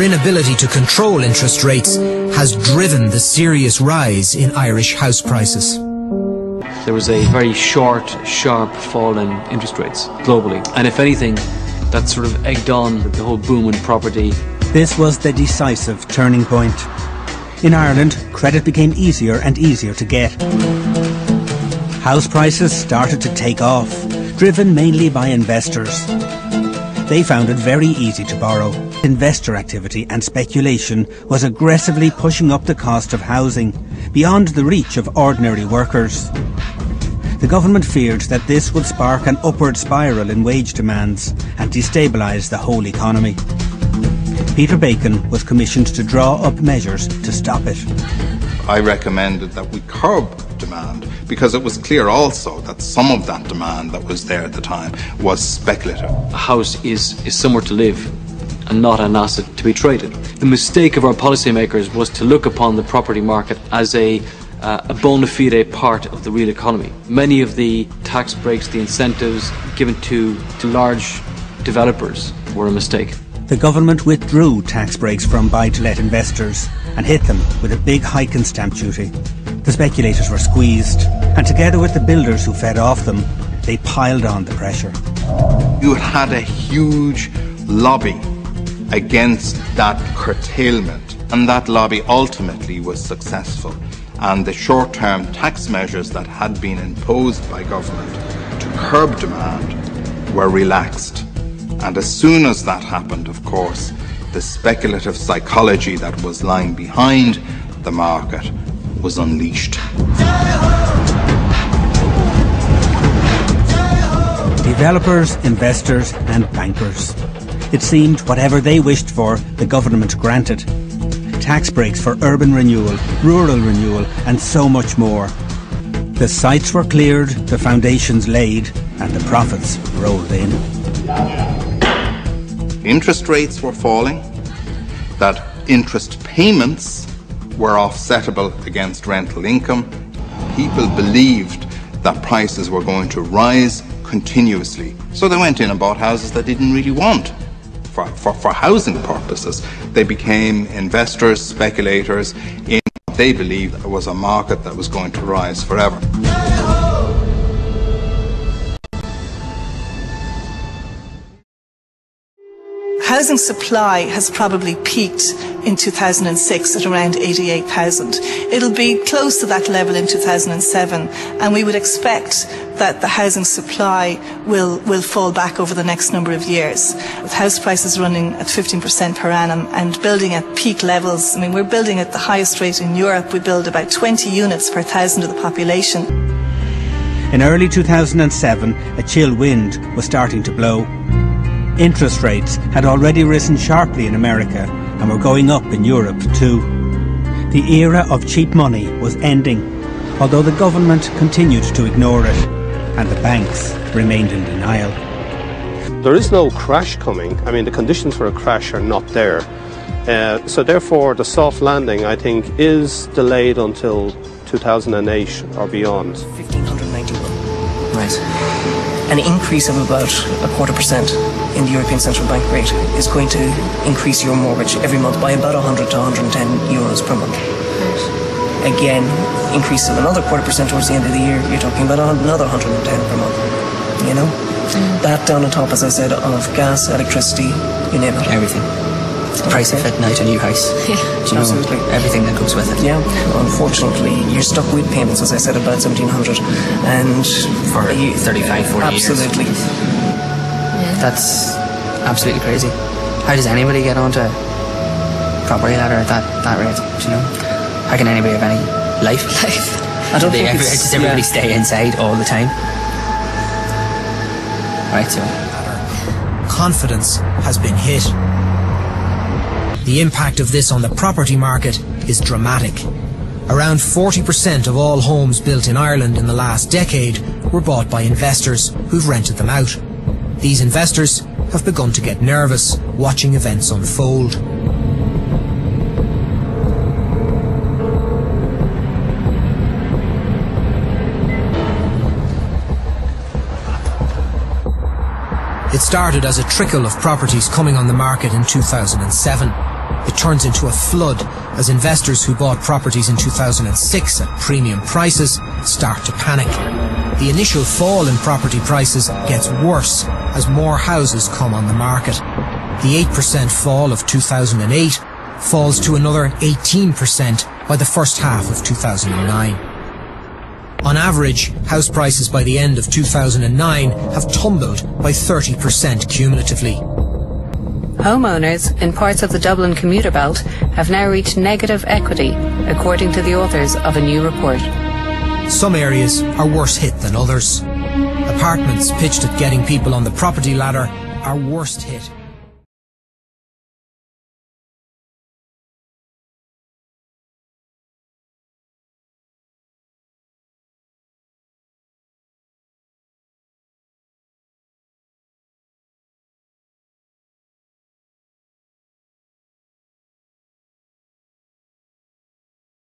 Our inability to control interest rates has driven the serious rise in Irish house prices. There was a very short, sharp fall in interest rates globally. And if anything, that sort of egged on the whole boom in property. This was the decisive turning point. In Ireland, credit became easier and easier to get. House prices started to take off, driven mainly by investors. They found it very easy to borrow. Investor activity and speculation was aggressively pushing up the cost of housing, beyond the reach of ordinary workers. The government feared that this would spark an upward spiral in wage demands and destabilise the whole economy. Peter Bacon was commissioned to draw up measures to stop it. I recommended that we curb demand, because it was clear also that some of that demand that was there at the time was speculative. A house is somewhere to live and not an asset to be traded. The mistake of our policymakers was to look upon the property market as a bona fide part of the real economy. Many of the tax breaks, the incentives given to large developers were a mistake. The government withdrew tax breaks from buy-to-let investors and hit them with a big hike in stamp duty. The speculators were squeezed, and together with the builders who fed off them, they piled on the pressure. You had a huge lobby against that curtailment, and that lobby ultimately was successful. And the short-term tax measures that had been imposed by government to curb demand were relaxed. And as soon as that happened, of course, the speculative psychology that was lying behind the market was unleashed. Developers, investors and bankers. It seemed whatever they wished for, the government granted. Tax breaks for urban renewal, rural renewal and so much more. The sites were cleared, the foundations laid and the profits rolled in. Interest rates were falling, that interest payments were offsettable against rental income. People believed that prices were going to rise continuously. So they went in and bought houses they didn't really want for housing purposes. They became investors, speculators in what they believed was a market that was going to rise forever. Housing supply has probably peaked in 2006 at around 88,000. It'll be close to that level in 2007, and we would expect that the housing supply will fall back over the next number of years. With house prices running at 15% per annum and building at peak levels, I mean, we're building at the highest rate in Europe. We build about 20 units per thousand of the population. In early 2007, a chill wind was starting to blow. Interest rates had already risen sharply in America and were going up in Europe too. The era of cheap money was ending, although the government continued to ignore it, and the banks remained in denial. There is no crash coming. I mean, the conditions for a crash are not there. So therefore, the soft landing, I think, is delayed until 2008 or beyond. 1,591. Right. An increase of about 0.25% in the European Central Bank rate is going to increase your mortgage every month by about 100 to 110 euros per month. Again, increase of another 0.25% towards the end of the year, you're talking about another 110 per month. You know? That down on top, as I said, of gas, electricity, you name it. Everything. The price of a night a new house. Yeah, absolutely. Everything that goes with it. Yeah, unfortunately, you're stuck with payments, as I said, about 1,700, and for 35, 40 absolutely. years. That's absolutely crazy. How does anybody get onto property ladder at that rate? Do you know? How can anybody have any life? I don't think does everybody stay inside all the time? Right, so confidence has been hit. The impact of this on the property market is dramatic. Around 40% of all homes built in Ireland in the last decade were bought by investors who've rented them out. These investors have begun to get nervous watching events unfold. It started as a trickle of properties coming on the market in 2007. it turns into a flood as investors who bought properties in 2006 at premium prices start to panic. The initial fall in property prices gets worse as more houses come on the market. The 8% fall of 2008 falls to another 18% by the first half of 2009. On average, house prices by the end of 2009 have tumbled by 30% cumulatively. Homeowners in parts of the Dublin commuter belt have now reached negative equity, according to the authors of a new report. Some areas are worse hit than others. Apartments pitched at getting people on the property ladder are worst hit.